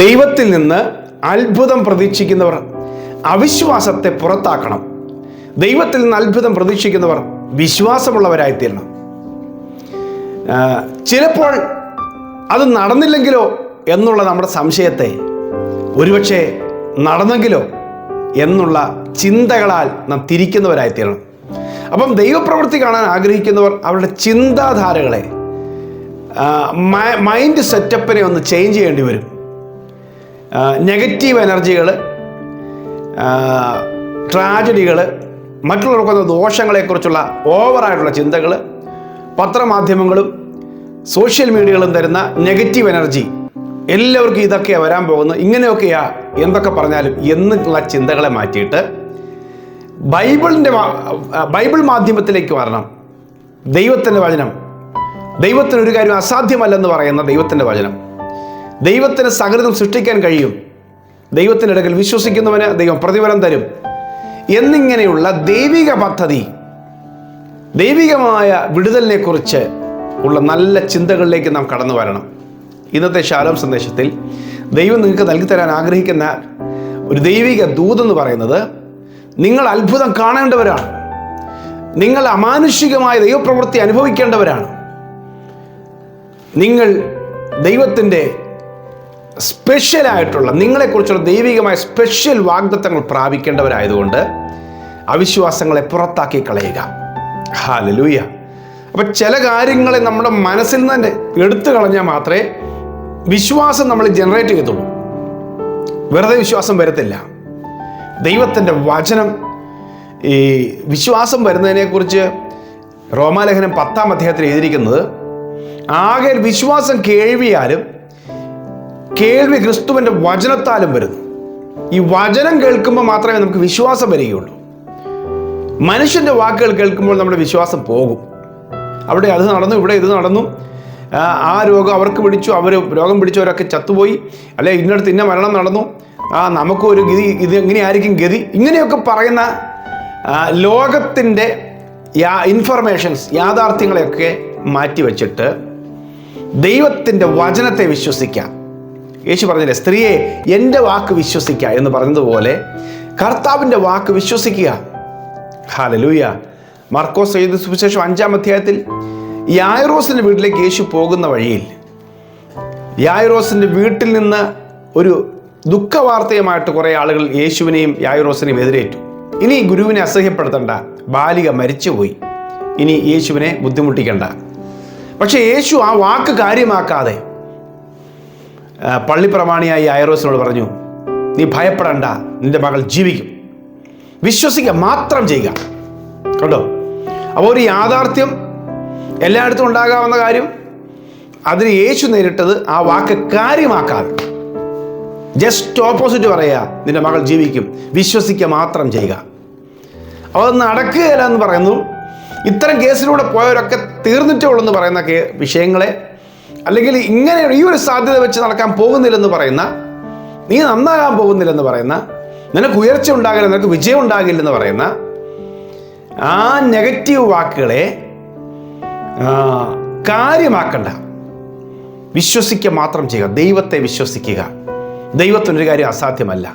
ദൈവത്തിൽ നിന്ന് അത്ഭുതം പ്രതീക്ഷിക്കുന്നവർ അവിശ്വാസത്തെ പുറത്താക്കണം. ദൈവത്തിൽ നിന്ന് അത്ഭുതം പ്രതീക്ഷിക്കുന്നവർ വിശ്വാസമുള്ളവരായിത്തീരണം. ചിലപ്പോൾ അത് നടന്നില്ലെങ്കിലോ എന്നുള്ള നമ്മുടെ സംശയത്തെ ഒരുപക്ഷെ നടന്നെങ്കിലോ എന്നുള്ള ചിന്തകളാൽ നാം തിരിക്കുന്നവരായിത്തീരണം. അപ്പം ദൈവപ്രവൃത്തി കാണാൻ ആഗ്രഹിക്കുന്നവർ അവരുടെ ചിന്താധാരകളെ, മൈൻഡ് സെറ്റപ്പിനെ ഒന്ന് ചേഞ്ച് ചെയ്യേണ്ടി വരും. നെഗറ്റീവ് എനർജികൾ, ട്രാജഡികൾ, മറ്റുള്ളവർക്കൊന്ന ദോഷങ്ങളെക്കുറിച്ചുള്ള ഓവറായിട്ടുള്ള ചിന്തകൾ, പത്രമാധ്യമങ്ങളും സോഷ്യൽ മീഡിയകളും തരുന്ന നെഗറ്റീവ് എനർജി, എല്ലാവർക്കും ഇതൊക്കെയാണ് വരാൻ പോകുന്നത്, ഇങ്ങനെയൊക്കെയാ എന്തൊക്കെ പറഞ്ഞാലും എന്നുള്ള ചിന്തകളെ മാറ്റിയിട്ട് ബൈബിൾ മാധ്യമത്തിലേക്ക് വരണം. ദൈവത്തിൻ്റെ വചനം, ദൈവത്തിന് ഒരു കാര്യം അസാധ്യമല്ലെന്ന് പറയുന്ന ദൈവത്തിൻ്റെ വചനം, ദൈവത്തിന് സകലതും സൃഷ്ടിക്കാൻ കഴിയും, ദൈവത്തിൻ്റെ അടുക്കൽ വിശ്വസിക്കുന്നവന് ദൈവം പ്രതിഫലം തരും എന്നിങ്ങനെയുള്ള ദൈവിക പദ്ധതി, ദൈവികമായ വിടുതലിനെ കുറിച്ച് ഉള്ള നല്ല ചിന്തകളിലേക്ക് നാം കടന്നു വരണം. ഇന്നത്തെ ശാലോം സന്ദേശത്തിൽ ദൈവം നിങ്ങൾക്ക് നൽകി തരാൻ ആഗ്രഹിക്കുന്ന ഒരു ദൈവിക ദൂതെന്ന് പറയുന്നത്, നിങ്ങൾ അത്ഭുതം കാണേണ്ടവരാണ്, നിങ്ങൾ അമാനുഷികമായ ദൈവപ്രവൃത്തി അനുഭവിക്കേണ്ടവരാണ്, നിങ്ങൾ ദൈവത്തിൻ്റെ സ്പെഷ്യലായിട്ടുള്ള, നിങ്ങളെക്കുറിച്ചുള്ള ദൈവികമായ സ്പെഷ്യൽ വാഗ്ദത്തങ്ങൾ പ്രാപിക്കേണ്ടവരായതുകൊണ്ട് അവിശ്വാസങ്ങളെ പുറത്താക്കി കളയുക. ഹല്ലേലൂയ. അപ്പം ചില കാര്യങ്ങളെ നമ്മുടെ മനസ്സിൽ നിന്ന് തന്നെ എടുത്തു കളഞ്ഞാൽ മാത്രമേ വിശ്വാസം നമ്മൾ ജനറേറ്റ് ചെയ്തുള്ളൂ. വെറുതെ വിശ്വാസം വരത്തില്ല. ദൈവത്തിൻ്റെ വചനം ഈ വിശ്വാസം വരുന്നതിനെക്കുറിച്ച് റോമാലേഖനം 10-ാം അധ്യായത്തിൽ എഴുതിയിരിക്കുന്നത്, ആകെ വിശ്വാസം കേൾവിയാലും കേൾവി ക്രിസ്തുവിൻ്റെ വചനത്താലും വരുന്നു. ഈ വചനം കേൾക്കുമ്പോൾ മാത്രമേ നമുക്ക് വിശ്വാസം വരികയുള്ളൂ. മനുഷ്യൻ്റെ വാക്കുകൾ കേൾക്കുമ്പോൾ നമ്മുടെ വിശ്വാസം പോകും. അവിടെ അത് നടന്നു, ഇവിടെ ഇത് നടന്നു, ആ രോഗം അവർക്ക് പിടിച്ചു, രോഗം പിടിച്ചവരൊക്കെ ചത്തുപോയി, അല്ലെ ഇന്നടത്ത് ഇന്ന മരണം നടന്നു, നമുക്കും ഒരു ഗതി, ഇത് എങ്ങനെയായിരിക്കും ഗതി, ഇങ്ങനെയൊക്കെ പറയുന്ന ലോകത്തിൻ്റെ ഇൻഫർമേഷൻസ്, യാഥാർത്ഥ്യങ്ങളെയൊക്കെ മാറ്റിവെച്ചിട്ട് ദൈവത്തിൻ്റെ വചനത്തെ വിശ്വസിക്കാം. യേശു പറഞ്ഞില്ലേ, സ്ത്രീയെ എൻ്റെ വാക്ക് വിശ്വസിക്കുക എന്ന് പറഞ്ഞതുപോലെ കർത്താവിൻ്റെ വാക്ക് വിശ്വസിക്കുക. ഹല്ലേലൂയ. മർക്കോസ് എഴുതിയ സുവിശേഷം 5-ാം അധ്യായത്തിൽ യായിറോസിൻ്റെ വീട്ടിലേക്ക് യേശു പോകുന്ന വഴിയിൽ യായിറോസിൻ്റെ വീട്ടിൽ നിന്ന് ഒരു ദുഃഖവാർത്തയുമായിട്ട് കുറേ ആളുകൾ യേശുവിനെയും യായിറോസിനെയും എതിരേറ്റു. ഇനി ഗുരുവിനെ അസഹ്യപ്പെടുത്തണ്ട, ബാലിക മരിച്ചുപോയി, ഇനി യേശുവിനെ ബുദ്ധിമുട്ടിക്കണ്ട. പക്ഷെ യേശു ആ വാക്ക് കാര്യമാക്കാതെ പള്ളിപ്രമാണിയായി യായിറോസിനോട് പറഞ്ഞു, നീ ഭയപ്പെടണ്ട, നിന്റെ മകൾ ജീവിക്കും, വിശ്വസിക്കുക മാത്രം ചെയ്യുക. കേട്ടോ? അപ്പോൾ ഒരു യാഥാർത്ഥ്യം എല്ലായിടത്തും ഉണ്ടാകാവുന്ന കാര്യം, അതിന് യേശു നേരിട്ടത് ആ വാക്ക് കാര്യമാക്കാതെ ജസ്റ്റ് ഓപ്പോസിറ്റ് പറയുക, നിന്റെ മകൾ ജീവിക്കും, വിശ്വസിക്കുക മാത്രം ചെയ്യുക. അപ്പോൾ അത് നടക്കുകയില്ല എന്ന് പറയുന്നു. ഇത്തരം കേസിലൂടെ പോയവരൊക്കെ തീർന്നിട്ടേ ഉള്ളൂ എന്ന് പറയുന്ന വിഷയങ്ങളെ, അല്ലെങ്കിൽ ഇങ്ങനെ ഈ ഒരു സാധ്യത വെച്ച് നടക്കാൻ പോകുന്നില്ലെന്ന് പറയുന്ന, നീ നന്നാകാൻ പോകുന്നില്ലെന്ന് പറയുന്ന, നിനക്ക് ഉയർച്ച ഉണ്ടാകില്ല, നിനക്ക് വിജയം ഉണ്ടാകില്ലെന്ന് പറയുന്ന ആ നെഗറ്റീവ് വാക്കുകളെ കാര്യമാക്കണ്ട, വിശ്വസിക്കുക മാത്രം ചെയ്യുക, ദൈവത്തെ വിശ്വസിക്കുക. ദൈവത്തിനൊരു കാര്യം അസാധ്യമല്ല.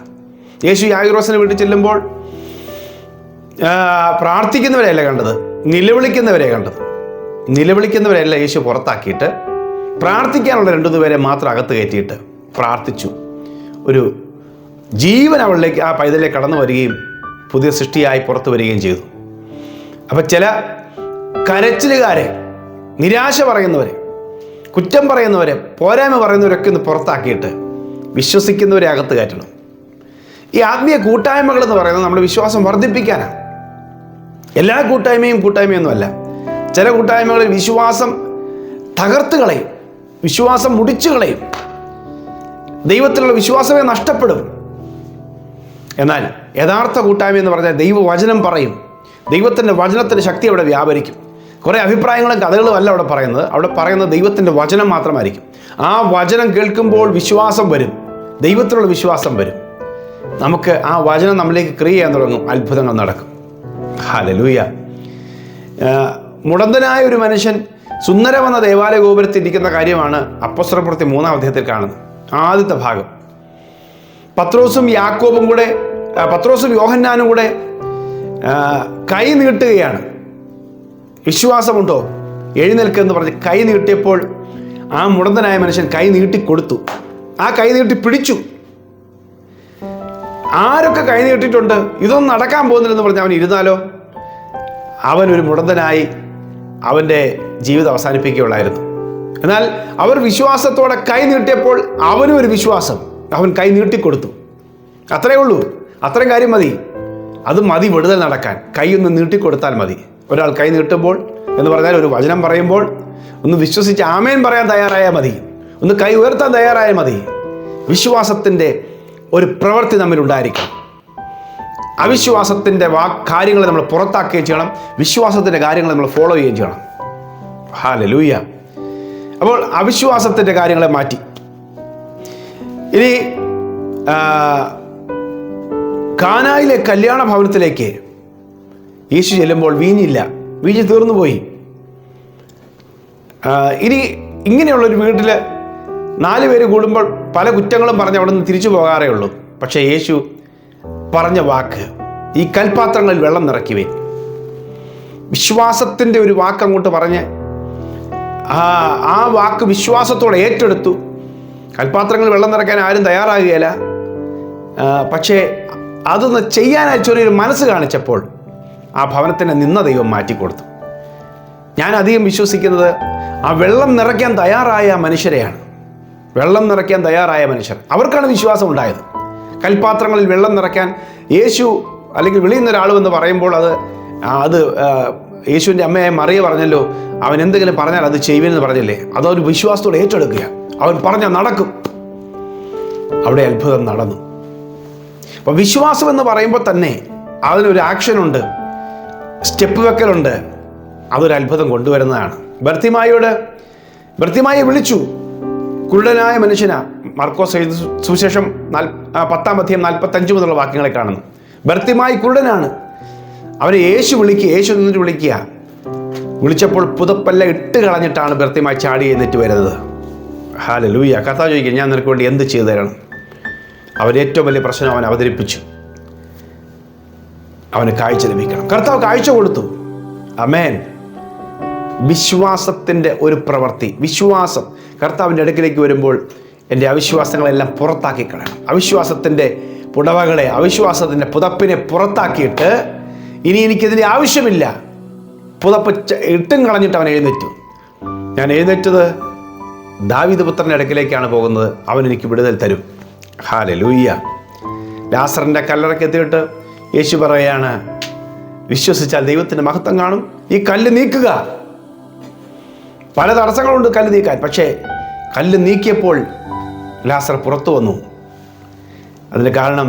യേശു യായിറോസിനെ വീട്ടിൽ ചെല്ലുമ്പോൾ പ്രാർത്ഥിക്കുന്നവരെയല്ല കണ്ടത്, നിലവിളിക്കുന്നവരെ കണ്ടത്. നിലവിളിക്കുന്നവരെയല്ല യേശു പുറത്താക്കിയിട്ട് പ്രാർത്ഥിക്കാനുള്ള 2 പേരെ മാത്രം അകത്ത് കയറ്റിയിട്ട് പ്രാർത്ഥിച്ചു. ഒരു ജീവൻ അവളിലേക്ക്, ആ പൈതലിലേക്ക് കടന്നു വരികയും പുതിയ സൃഷ്ടിയായി പുറത്തു വരികയും ചെയ്തു. അപ്പം ചില കരച്ചിലുകാരെ, നിരാശ പറയുന്നവരെ, കുറ്റം പറയുന്നവരെ, പോരായ്മ പറയുന്നവരൊക്കെ ഒന്ന് പുറത്താക്കിയിട്ട് വിശ്വസിക്കുന്നവരെ അകത്ത് കയറ്റണം. ഈ ആത്മീയ കൂട്ടായ്മകൾ എന്ന് പറയുന്നത് നമ്മുടെ വിശ്വാസം വർദ്ധിപ്പിക്കാനാണ്. എല്ലാ കൂട്ടായ്മയൊന്നുമല്ല. ചില കൂട്ടായ്മകളിൽ വിശ്വാസം തകർത്ത് കളയും, വിശ്വാസം മുടിച്ചു കളയും, ദൈവത്തിലുള്ള വിശ്വാസമേ നഷ്ടപ്പെടും. എന്നാൽ യഥാർത്ഥ കൂട്ടായ്മ എന്ന് പറഞ്ഞാൽ ദൈവവചനം പറയും, ദൈവത്തിൻ്റെ വചനത്തിൻ്റെ ശക്തി അവിടെ വ്യാപരിക്കും. കുറേ അഭിപ്രായങ്ങളും കഥകളും അല്ല അവിടെ പറയുന്നത്. അവിടെ പറയുന്നത് ദൈവത്തിൻ്റെ വചനം മാത്രമായിരിക്കും. ആ വചനം കേൾക്കുമ്പോൾ വിശ്വാസം വരും, ദൈവത്തിലുള്ള വിശ്വാസം വരും. നമുക്ക് ആ വചനം നമ്മളിലേക്ക് ക്രിയ ചെയ്യാൻ തുടങ്ങും, അത്ഭുതങ്ങൾ നടക്കും. ഹല്ലേലൂയ. മുടന്തനായ ഒരു മനുഷ്യൻ സുന്ദരമെന്ന ദേവാലയ ഗോപുരത്തിൽ ഇരിക്കുന്ന കാര്യമാണ് അപ്പോസ്തലപ്രവൃത്തി 3-ാം അധ്യായത്തിൽ കാണുന്നത്. ആദ്യത്തെ ഭാഗം പത്രോസും യോഹന്നാനും കൂടെ കൈ നീട്ടുകയാണ്. വിശ്വാസമുണ്ടോ? എഴുന്നേൽക്കെന്ന് പറഞ്ഞ് കൈ നീട്ടിയപ്പോൾ ആ മുടന്തനായ മനുഷ്യൻ കൈ നീട്ടിക്കൊടുത്തു. ആ കൈ നീട്ടി പിടിച്ചു. ആരൊക്കെ കൈ നീട്ടിയിട്ടുണ്ട്, ഇതൊന്നും നടക്കാൻ പോകുന്നില്ലെന്ന് പറഞ്ഞ് അവൻ ഇരുന്നാലോ? അവനൊരു മുടന്തനായി അവൻ്റെ ജീവിതം അവസാനിപ്പിക്കുകയുള്ളായിരുന്നു. എന്നാൽ അവർ വിശ്വാസത്തോടെ കൈ നീട്ടിയപ്പോൾ അവനും ഒരു വിശ്വാസം, അവൻ കൈ നീട്ടിക്കൊടുത്തു. അത്രയേ ഉള്ളൂ, അത്രയും കാര്യം മതി. അത് മതി വിടുതൽ നടക്കാൻ. കൈ ഒന്ന് നീട്ടിക്കൊടുത്താൽ മതി. ഒരാൾ കൈ നീട്ടുമ്പോൾ എന്ന് പറഞ്ഞാൽ ഒരു വചനം പറയുമ്പോൾ ഒന്ന് വിശ്വസിച്ച് ആമേൻ പറയാൻ തയ്യാറായാൽ മതി, ഒന്ന് കൈ ഉയർത്താൻ തയ്യാറായാൽ മതി. വിശ്വാസത്തിൻ്റെ ഒരു പ്രവൃത്തി നമ്മിലുണ്ടായിരിക്കണം. അവിശ്വാസത്തിൻ്റെ കാര്യങ്ങളെ നമ്മൾ പുറത്താക്കുകയും ചെയ്യണം, വിശ്വാസത്തിൻ്റെ കാര്യങ്ങൾ നമ്മൾ ഫോളോ ചെയ്യുകയും ചെയ്യണം. ഹല്ലേലൂയ. അപ്പോൾ അവിശ്വാസത്തിൻ്റെ കാര്യങ്ങളെ മാറ്റി. ഇനി കാനായിലെ കല്യാണ ഭവനത്തിലേക്ക് യേശു ചെല്ലുമ്പോൾ വീഞ്ഞില്ല, വീഞ്ഞ് തീർന്നുപോയി. ഇനി ഇങ്ങനെയുള്ളൊരു വീട്ടിൽ 4 പേര് കൂടുമ്പോൾ പല കുറ്റങ്ങളും പറഞ്ഞ് അവിടെ നിന്ന് തിരിച്ചു പോകാറേ ഉള്ളൂ. പക്ഷേ യേശു പറഞ്ഞ വാക്ക്, ഈ കൽപ്പാത്രങ്ങളിൽ വെള്ളം നിറയ്ക്കുവേ. വിശ്വാസത്തിൻ്റെ ഒരു വാക്ക് അങ്ങോട്ട് പറഞ്ഞ് ആ വാക്ക് വിശ്വാസത്തോടെ ഏറ്റെടുത്തു. കൽപ്പാത്രങ്ങളിൽ വെള്ളം നിറയ്ക്കാൻ ആരും തയ്യാറാകുകയില്ല. പക്ഷേ അതൊന്ന് ചെയ്യാനായി ചെറിയൊരു മനസ്സ് കാണിച്ചപ്പോൾ ആ ഭവനത്തിനെ നിന്ന ദൈവം മാറ്റിക്കൊടുത്തു. ഞാൻ അധികം വിശ്വസിക്കുന്നത് ആ വെള്ളം നിറയ്ക്കാൻ തയ്യാറായ മനുഷ്യരെയാണ്. വെള്ളം നിറയ്ക്കാൻ തയ്യാറായ മനുഷ്യർ, അവർക്കാണ് വിശ്വാസം ഉണ്ടായത്. കൽപ്പാത്രങ്ങളിൽ വെള്ളം നിറയ്ക്കാൻ യേശു അല്ലെങ്കിൽ വെളിയിൽ നിന്നൊരാൾ എന്ന് പറയുമ്പോൾ അത് യേശുവിൻ്റെ അമ്മയായ മറിയ പറഞ്ഞല്ലോ, അവൻ എന്തെങ്കിലും പറഞ്ഞാൽ അത് ചെയ്യുമെന്ന് പറഞ്ഞില്ലേ? അതൊരു വിശ്വാസത്തോടെ ഏറ്റെടുക്കുക. അവൻ പറഞ്ഞാൽ നടക്കും. അവിടെ അത്ഭുതം നടന്നു. അപ്പോൾ വിശ്വാസം എന്ന് പറയുമ്പോൾ തന്നെ അതിനൊരു ആക്ഷനുണ്ട്, സ്റ്റെപ്പ് വെക്കലുണ്ട്. അതൊരു അത്ഭുതം കൊണ്ടുവരുന്നതാണ്. ബർത്തിമായെ വിളിച്ചു. കുരുടനായ മനുഷ്യനാ. മാർക്കോസ് എഴുതിയ സുവിശേഷം 10-ാം അധ്യായം 45 മുതലുള്ള വാക്യങ്ങളെ കാണുന്നു. ബർത്തിമായി കുരുടനാണ്. അവനെ യേശു നിന്നിട്ട് വിളിക്കുക. വിളിച്ചപ്പോൾ പുതപ്പെല്ലാം ഇട്ട് കളഞ്ഞിട്ടാണ് ബർത്തിമായി ചാടി എഴുന്നേറ്റ് വരുന്നത്. ഹല്ലേലൂയ. കർത്താവ് ചോദിക്കുക, ഞാൻ നിനക്ക് വേണ്ടി എന്ത് ചെയ്തു തരണം? അവൻ ഏറ്റവും വലിയ പ്രശ്നം അവൻ അവതരിപ്പിച്ചു. അവന് കാഴ്ച ലഭിക്കണം. കർത്താവ് കാഴ്ച കൊടുത്തു. ആമേൻ. വിശ്വാസത്തിൻ്റെ ഒരു പ്രവൃത്തി. വിശ്വാസം കർത്താവിൻ്റെ അടുക്കിലേക്ക് വരുമ്പോൾ എൻ്റെ അവിശ്വാസങ്ങളെല്ലാം പുറത്താക്കി കളയണം. അവിശ്വാസത്തിൻ്റെ പുടവകളെ, അവിശ്വാസത്തിൻ്റെ പുതപ്പിനെ പുറത്താക്കിയിട്ട് ഇനി എനിക്കിതിൻ്റെ ആവശ്യമില്ല, പുതപ്പ് ഇട്ടും കളഞ്ഞിട്ട് അവൻ എഴുന്നേറ്റു. ഞാൻ എഴുന്നേറ്റത് ദാവീദ് പുത്രൻ്റെ അടുക്കിലേക്കാണ് പോകുന്നത്, അവൻ എനിക്ക് വിടുതൽ തരും. ഹല്ലേലൂയ. ലാസറിൻ്റെ കല്ലറയ്ക്ക് എത്തിയിട്ട് യേശു പറയുകയാണ്, വിശ്വസിച്ചാൽ ദൈവത്തിൻ്റെ മഹത്വം കാണും. ഈ കല്ല് നീക്കുക. പല തടസ്സങ്ങളുണ്ട് കല്ല് നീക്കാൻ. പക്ഷേ കല്ല് നീക്കിയപ്പോൾ ലാസർ പുറത്തു വന്നു. അതിന് കാരണം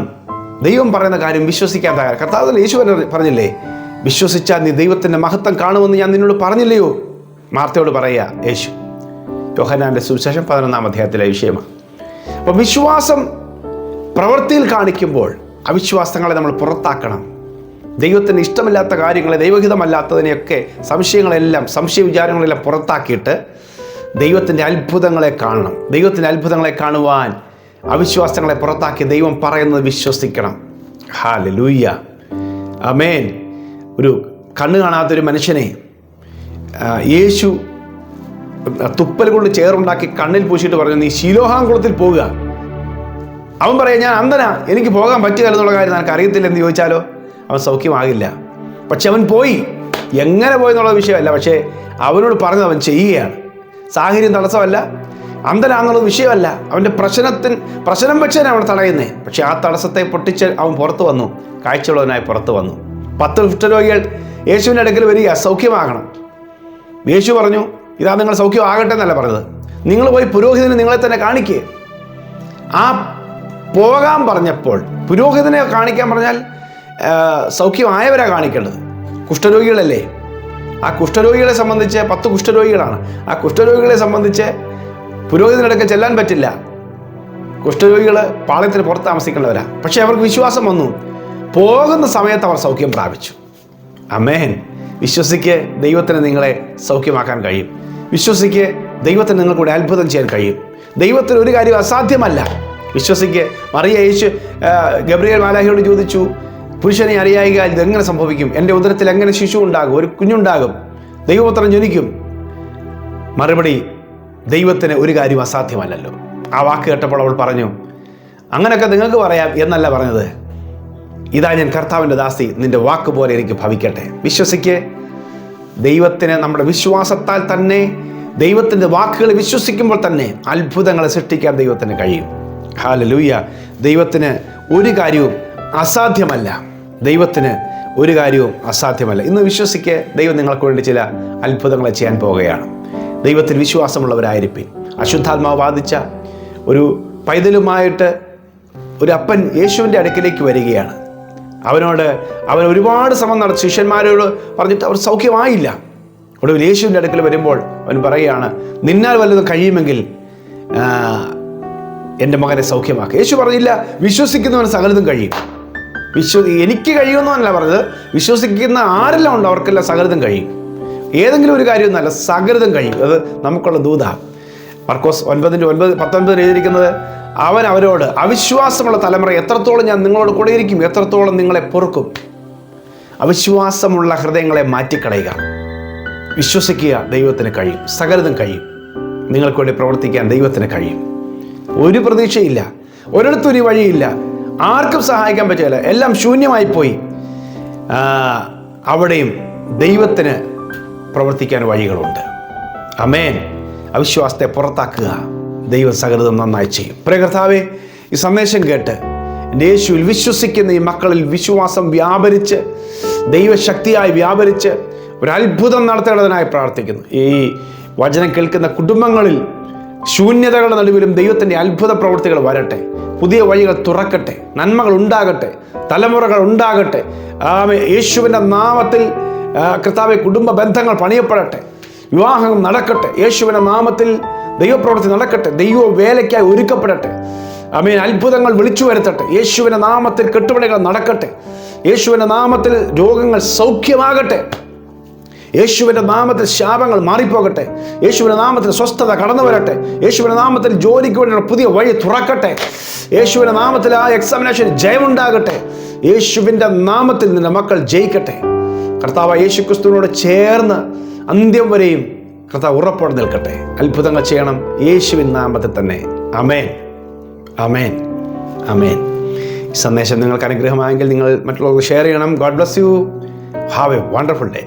ദൈവം പറയുന്ന കാര്യം വിശ്വസിക്കാൻ തയ്യാർ. കർത്താവ് യേശു പറഞ്ഞില്ലേ, വിശ്വസിച്ചാൽ നീ ദൈവത്തിൻ്റെ മഹത്വം കാണുമെന്ന് ഞാൻ നിന്നോട് പറഞ്ഞില്ലയോ? മാർത്തയോട് പറയുക യേശു. യോഹന്നാൻ്റെ സുവിശേഷം 11-ാം അധ്യായത്തിലെ വിഷയമാണ്. അപ്പോൾ വിശ്വാസം പ്രവൃത്തിയിൽ കാണിക്കുമ്പോൾ അവിശ്വാസങ്ങളെ നമ്മൾ പുറത്താക്കണം. ദൈവത്തിന് ഇഷ്ടമില്ലാത്ത കാര്യങ്ങളെ, ദൈവഹിതമല്ലാത്തതിനെയൊക്കെ, സംശയ വിചാരങ്ങളെല്ലാം പുറത്താക്കിയിട്ട് ദൈവത്തിൻ്റെ അത്ഭുതങ്ങളെ കാണണം. ദൈവത്തിൻ്റെ അത്ഭുതങ്ങളെ കാണുവാൻ അവിശ്വാസങ്ങളെ പുറത്താക്കി ദൈവം പറയുന്നത് വിശ്വസിക്കണം. ഹല്ലേലൂയ. ആമേൻ. ഒരു കണ്ണ് കാണാത്തൊരു മനുഷ്യനെ യേശു തുപ്പൽ കൊണ്ട് ചേറുണ്ടാക്കി കണ്ണിൽ പൂശിയിട്ട് പറഞ്ഞു, നീ ശിലോഹാം കുളത്തിൽ പോവുക. അവൻ പറയാം, ഞാൻ അന്ധനാ, എനിക്ക് പോകാൻ പറ്റുക എന്നുള്ള കാര്യം നിനക്ക് അറിയത്തില്ലെന്ന് ചോദിച്ചാലോ? അവൻ സൗഖ്യമാകില്ല. പക്ഷെ അവൻ പോയി. എങ്ങനെ പോയി എന്നുള്ള വിഷയമല്ല, പക്ഷേ അവനോട് പറഞ്ഞത് അവൻ ചെയ്യുകയാണ്. സാഹചര്യം തടസ്സമല്ല, അന്ധനാന്നുള്ളത് വിഷയമല്ല. അവൻ്റെ പ്രശ്നം വെച്ചാണ് അവൻ തടയുന്നത്. പക്ഷെ ആ തടസ്സത്തെ പൊട്ടിച്ച് അവൻ പുറത്തു വന്നു, കാഴ്ചയുള്ളവനായി പുറത്തു വന്നു. 10 കുഷ്ഠരോഗികൾ യേശുവിൻ്റെ അടുക്കൽ വരിക, സൗഖ്യമാകണം. യേശു പറഞ്ഞു, ഇതാ നിങ്ങൾ സൗഖ്യമാകട്ടെ എന്നല്ല പറഞ്ഞത്, നിങ്ങൾ പോയി പുരോഹിതന് നിങ്ങളെ തന്നെ കാണിക്കുക. ആ പോകാൻ പറഞ്ഞപ്പോൾ പുരോഹിതനെ കാണിക്കാൻ പറഞ്ഞാൽ സൗഖ്യമായവരാ കാണിക്കേണ്ടത്, കുഷ്ഠരോഗികളല്ലേ. ആ കുഷ്ഠരോഗികളെ സംബന്ധിച്ച് 10 കുഷ്ഠരോഗികളാണ്. ആ കുഷ്ഠരോഗികളെ സംബന്ധിച്ച് പുരോഹിതനടുക്ക് ചെല്ലാൻ പറ്റില്ല. കുഷ്ഠരോഗികൾ പാളയത്തിന് പുറത്ത് താമസിക്കേണ്ടവരാ. പക്ഷെ അവർക്ക് വിശ്വാസം വന്നു. പോകുന്ന സമയത്ത് അവർ സൗഖ്യം പ്രാപിച്ചു. ആമേൻ. വിശ്വസിക്ക് ദൈവത്തിന് നിങ്ങളെ സൗഖ്യമാക്കാൻ കഴിയും. വിശ്വസിക്ക് ദൈവത്തിന് നിങ്ങൾക്കൂടെ അത്ഭുതം ചെയ്യാൻ കഴിയും. ദൈവത്തിന് ഒരു കാര്യം അസാധ്യമല്ല. വിശ്വസിക്ക്. മറിയ ഗബ്രിയേൽ മാലാഖയോട് ചോദിച്ചു, പുരുഷനെ അറിയായിക ഇതെങ്ങനെ സംഭവിക്കും? എൻ്റെ ഉദരത്തിൽ എങ്ങനെ ശിശു ഉണ്ടാകും? ഒരു കുഞ്ഞുണ്ടാകും, ദൈവപുത്രൻ ജനിക്കും? മറുപടി, ദൈവത്തിന് ഒരു കാര്യം അസാധ്യമല്ലല്ലോ. ആ വാക്ക് കേട്ടപ്പോൾ അവൾ പറഞ്ഞു, അങ്ങനെയൊക്കെ നിങ്ങൾക്ക് പറയാം എന്നല്ല പറഞ്ഞത്. ഇതാ ഞാൻ കർത്താവിൻ്റെ ദാസി, നിന്റെ വാക്ക് പോലെ എനിക്ക് ഭവിക്കട്ടെ. വിശ്വസിക്ക്. ദൈവത്തിന് നമ്മുടെ വിശ്വാസത്താൽ തന്നെ, ദൈവത്തിൻ്റെ വാക്കുകൾ വിശ്വസിക്കുമ്പോൾ തന്നെ അത്ഭുതങ്ങളെ സൃഷ്ടിക്കാൻ ദൈവത്തിന് കഴിയും. ഹല്ലേലൂയ. ദൈവത്തിന് ഒരു കാര്യവും അസാധ്യമല്ല. ദൈവത്തിന് ഒരു കാര്യവും അസാധ്യമല്ല. ഇന്ന് വിശ്വസിക്ക്. ദൈവം നിങ്ങൾക്ക് വേണ്ടി ചില അത്ഭുതങ്ങളെ ചെയ്യാൻ പോകുകയാണ്. ദൈവത്തിൽ വിശ്വാസമുള്ളവരായിരിക്കും. അശുദ്ധാത്മാവ് ബാധിച്ച ഒരു പൈതലുമായിട്ട് ഒരു അപ്പൻ യേശുവിൻ്റെ അടുക്കിലേക്ക് വരികയാണ്. അവൻ ഒരുപാട് ശ്രമം നടത്തി, ശിഷ്യന്മാരോട് പറഞ്ഞിട്ട് അവർ സൗഖ്യമായില്ല. ഒടുവിൽ യേശുവിൻ്റെ അടുക്കൽ വരുമ്പോൾ അവൻ പറയുകയാണ്, നിന്നാൽ വല്ലതും കഴിയുമെങ്കിൽ എൻ്റെ മകനെ സൗഖ്യമാക്കുക. യേശു പറഞ്ഞില്ല, വിശ്വസിക്കുന്നവന് സകലതും കഴിയും. എനിക്ക് കഴിയുമെന്നല്ല പറഞ്ഞത്, വിശ്വസിക്കുന്ന ആരെല്ലാം ഉണ്ടോ അവർക്കെല്ലാം സകലതും കഴിയും. ഏതെങ്കിലും ഒരു കാര്യമൊന്നുമല്ല, സകലതും കഴിയും. അത് നമുക്കുള്ള ദൂത. മർക്കോസ് 9:19 എഴുതിയിരിക്കുന്നത്, അവൻ അവരോട്, അവിശ്വാസമുള്ള തലമുറ എത്രത്തോളം ഞാൻ നിങ്ങളോട് കൂടെ ഇരിക്കും, എത്രത്തോളം നിങ്ങളെ പൊറുക്കും. അവിശ്വാസമുള്ള ഹൃദയങ്ങളെ മാറ്റിക്കളയുക. വിശ്വസിക്കുക, ദൈവത്തിന് കഴിയും, സകലതും കഴിയും. നിങ്ങൾക്ക് വേണ്ടി പ്രവർത്തിക്കാൻ ദൈവത്തിന് കഴിയും. ഒരു പ്രതീക്ഷയില്ല, ഒരിടത്തും ഒരു വഴിയില്ല, ആർക്കും സഹായിക്കാൻ പറ്റില്ല, എല്ലാം ശൂന്യമായിപ്പോയി. അവിടെയും ദൈവത്തിന് പ്രവർത്തിക്കാൻ വഴികളുണ്ട്. ആമേൻ. അവിശ്വാസത്തെ പുറത്താക്കുക, ദൈവം സകലതും നന്നായി ചെയ്യും. പ്രിയ കർത്താവേ, ഈ സന്ദേശം കേട്ട് യേശുവിൽ വിശ്വസിക്കുന്ന ഈ മക്കളിൽ വിശ്വാസം വ്യാപരിച്ച്, ദൈവശക്തിയായി വ്യാപരിച്ച് ഒരു അത്ഭുതം നടത്തേണ്ടതിനായി പ്രാർത്ഥിക്കുന്നു. ഈ വചനം കേൾക്കുന്ന കുടുംബങ്ങളിൽ ശൂന്യതകളുടെ നടുവിലും ദൈവത്തിൻ്റെ അത്ഭുത പ്രവൃത്തികൾ വരട്ടെ. പുതിയ വഴികൾ തുറക്കട്ടെ, നന്മകൾ ഉണ്ടാകട്ടെ, തലമുറകൾ ഉണ്ടാകട്ടെ. യേശുവിൻ്റെ നാമത്തിൽ കർത്താവെ, കുടുംബ ബന്ധങ്ങൾ പണിയപ്പെടട്ടെ, വിവാഹം നടക്കട്ടെ. യേശുവിൻ്റെ നാമത്തിൽ ദൈവപ്രവൃത്തി നടക്കട്ടെ, ദൈവ വേലയ്ക്കായി ഒരുക്കപ്പെടട്ടെ. ആമേൻ. അത്ഭുതങ്ങൾ വിളിച്ചു വരുത്തട്ടെ. യേശുവിൻ്റെ നാമത്തിൽ കെട്ടുപണികൾ നടക്കട്ടെ. യേശുവിൻ്റെ നാമത്തിൽ രോഗങ്ങൾ സൗഖ്യമാകട്ടെ. യേശുവിൻ്റെ നാമത്തിൽ ശാപങ്ങൾ മാറിപ്പോകട്ടെ. യേശുവിൻ്റെ നാമത്തിൽ സ്വസ്ഥത കടന്നു വരട്ടെ. യേശുവിൻ്റെ നാമത്തിൽ ജോലിക്ക് വേണ്ടിയുള്ള പുതിയ വഴി തുറക്കട്ടെ. യേശുവിൻ്റെ നാമത്തിൽ ആ എക്സാമിനേഷൻ ജയമുണ്ടാകട്ടെ. യേശുവിൻ്റെ നാമത്തിൽ നിന്റെ മക്കൾ ജയിക്കട്ടെ. കർത്താവ് യേശു ക്രിസ്തുവിനോട് ചേർന്ന് അന്ത്യം വരെയും കർത്താവ് ഉറപ്പോടെ നിൽക്കട്ടെ. അത്ഭുതങ്ങൾ ചെയ്യണം യേശുവിൻ നാമത്തിൽ തന്നെ. ആമേൻ, ആമേൻ, ആമേൻ. ഈ സന്ദേശം നിങ്ങൾക്ക് അനുഗ്രഹമായെങ്കിൽ നിങ്ങൾ മറ്റുള്ളവർക്ക് ഷെയർ ചെയ്യണം. God bless you. Have A wonderful day.